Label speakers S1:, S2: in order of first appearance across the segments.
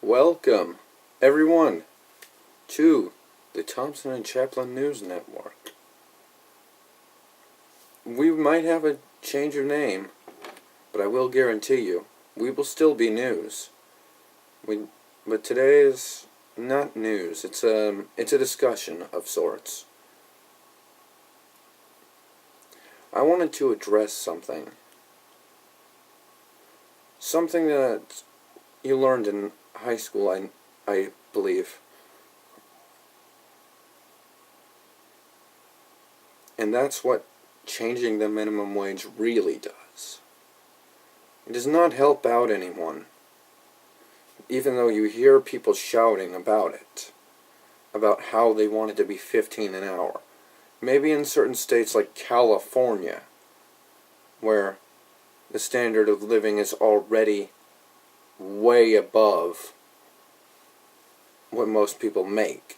S1: Welcome, everyone, to the Thompson and Chaplin News Network. We might have a change of name, but I will guarantee you, we will still be news. But today is not news. It's a discussion of sorts. I wanted to address something that you learned in high school, I believe. And that's what changing the minimum wage really does. It does not help out anyone, even though you hear people shouting about it, about how they want it to be $15 an hour. Maybe in certain states like California, where the standard of living is already way above what most people make.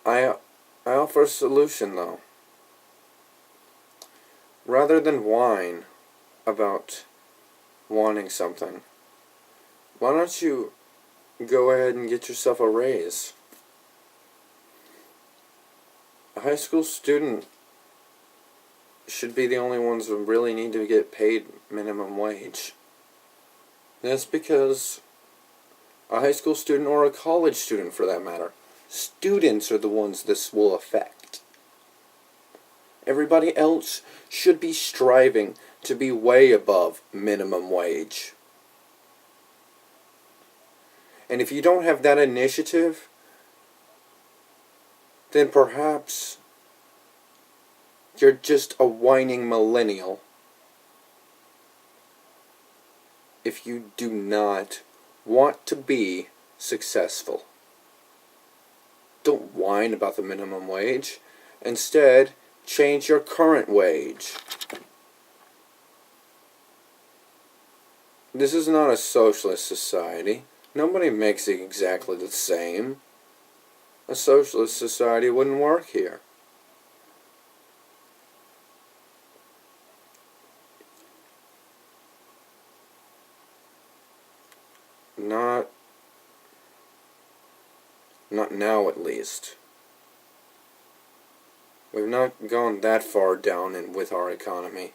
S1: I offer a solution, though. Rather than whine about wanting something, why don't you go ahead and get yourself a raise? A high school student should be the only ones who really need to get paid minimum wage. That's because a high school student, or a college student for that matter, students are the ones this will affect. Everybody else should be striving to be way above minimum wage. And if you don't have that initiative, then perhaps you're just a whining millennial if you do not want to be successful. Don't whine about the minimum wage. Instead, change your current wage. This is not a socialist society. Nobody makes it exactly the same. A socialist society wouldn't work here. Not now, at least. We've not gone that far down with our economy.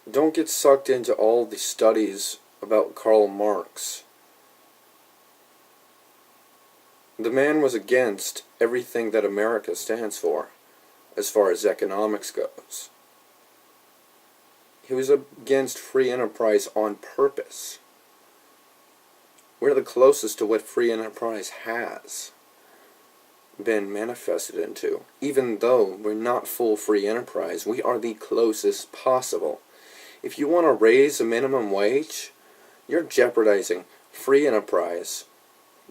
S1: Don't get sucked into all the studies about Karl Marx. The man was against everything that America stands for, as far as economics goes. He was against free enterprise on purpose. We're the closest to what free enterprise has been manifested into. Even though we're not full free enterprise, we are the closest possible. If you want to raise the minimum wage, you're jeopardizing free enterprise.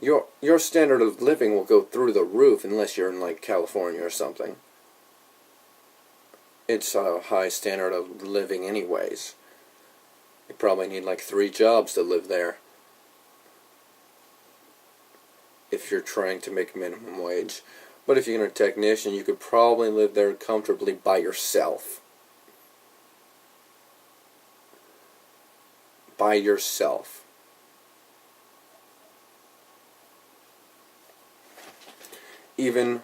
S1: Your standard of living will go through the roof unless you're in like California or something. It's a high standard of living anyways. You probably need like 3 jobs to live there if you're trying to make minimum wage. But if you're a technician, you could probably live there comfortably by yourself. By yourself. Even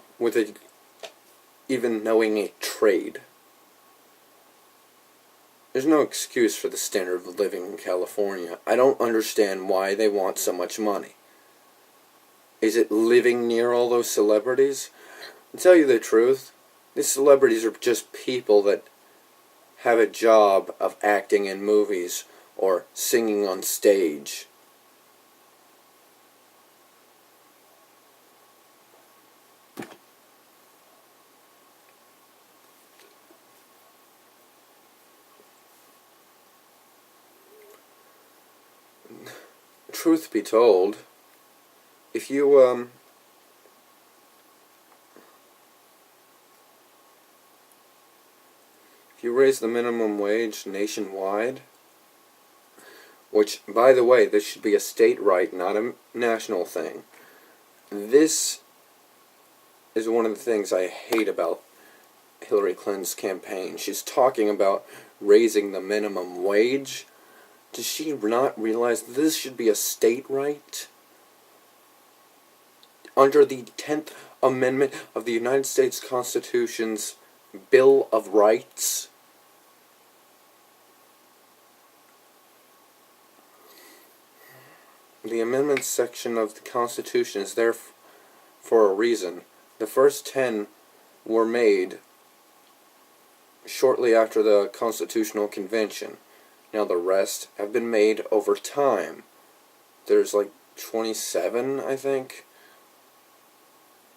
S1: knowing a trade. There's no excuse for the standard of living in California. I don't understand why they want so much money. Is it living near all those celebrities? To tell you the truth, these celebrities are just people that have a job of acting in movies or singing on stage. Truth be told, if you raise the minimum wage nationwide, which, by the way, this should be a state right, not a national thing. This is one of the things I hate about Hillary Clinton's campaign. She's talking about raising the minimum wage. Does she not realize this should be a state right? Under the 10th Amendment of the United States Constitution's Bill of Rights. The amendment section of the Constitution is there for a reason. The first 10 were made shortly after the Constitutional Convention. Now the rest have been made over time. There's like 27, I think.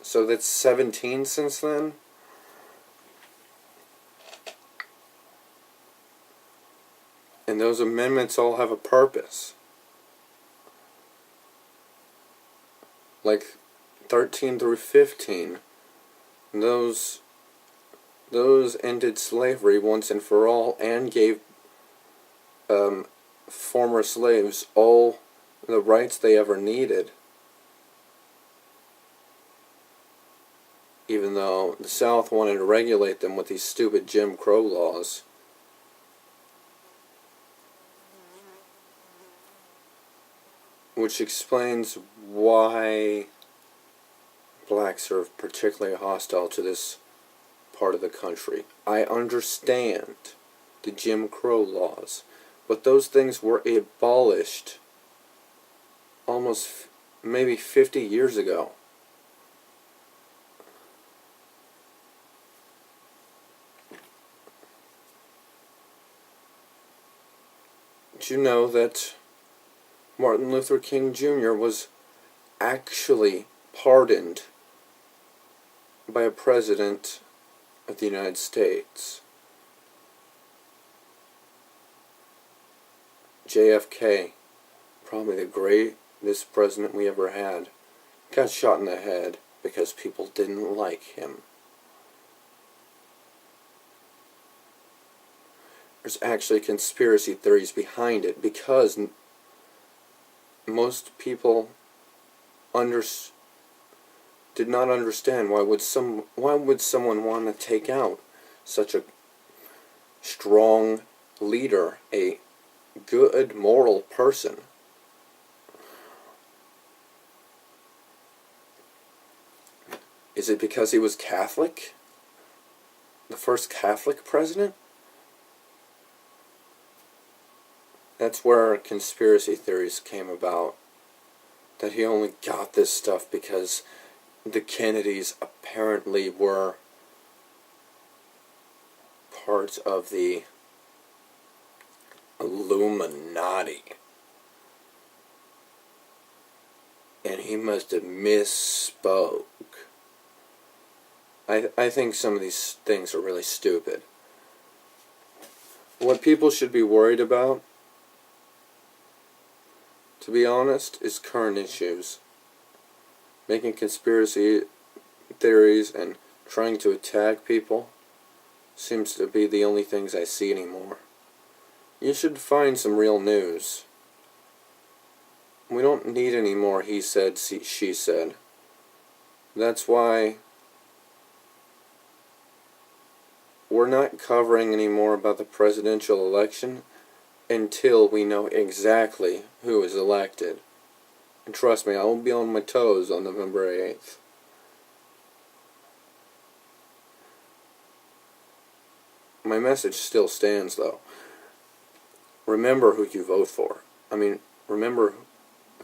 S1: So that's 17 since then. And those amendments all have a purpose. Like 13 through 15, those ended slavery once and for all and gave former slaves all the rights they ever needed. Even though the South wanted to regulate them with these stupid Jim Crow laws. Which explains why blacks are particularly hostile to this part of the country. I understand the Jim Crow laws, but those things were abolished almost maybe 50 years ago. Did you know that Martin Luther King Jr. was actually pardoned by a president of the United States? JFK, probably the greatest president we ever had, got shot in the head because people didn't like him. There's actually conspiracy theories behind it because most people did not understand why would someone want to take out such a strong leader, a good moral person. Is it because he was Catholic? The first Catholic president? That's where conspiracy theories came about. That he only got this stuff because the Kennedys apparently were part of the Illuminati. And he must have misspoke. I think some of these things are really stupid. What people should be worried about, to be honest, is current issues. Making conspiracy theories and trying to attack people seems to be the only things I see anymore. You should find some real news. We don't need any more he said, she said. That's why we're not covering any more about the presidential election until we know exactly who is elected. And trust me, I will be on my toes on November 8th. My message still stands, though. Remember who you vote for. Remember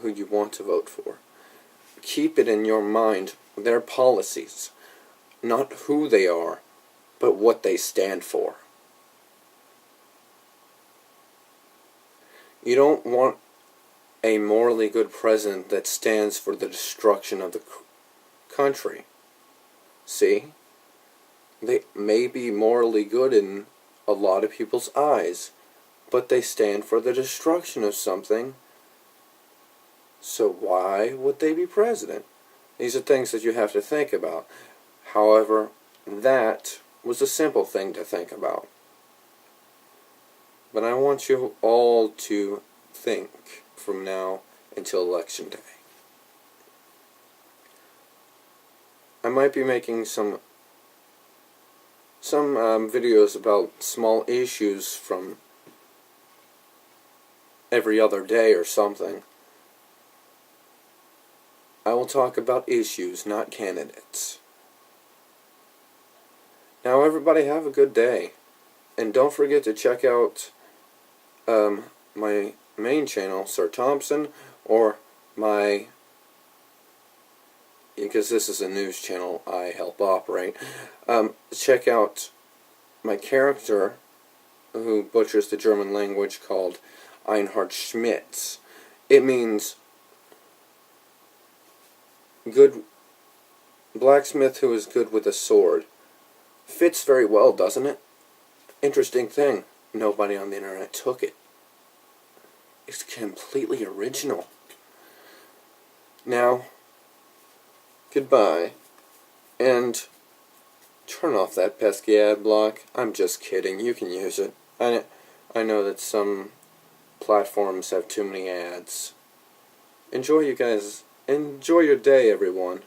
S1: who you want to vote for. Keep it in your mind, their policies. Not who they are, but what they stand for. You don't want a morally good president that stands for the destruction of the country. See? They may be morally good in a lot of people's eyes, but they stand for the destruction of something. So why would they be president? These are things that you have to think about. However, that was a simple thing to think about. But I want you all to think from now until Election Day. I might be making some videos about small issues from every other day or something. I will talk about issues, not candidates. Now everybody have a good day. And don't forget to check out my main channel, Sir Thompson, or my, because this is a news channel I help operate, check out my character who butchers the German language called Einhard Schmitz. It means good blacksmith who is good with a sword. Fits very well, doesn't it? Interesting thing, nobody on the internet took it. It's completely original. Now, goodbye, and turn off that pesky ad block. I'm just kidding, you can use it. I know that some platforms have too many ads. Enjoy your day, everyone.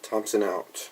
S1: Thompson out.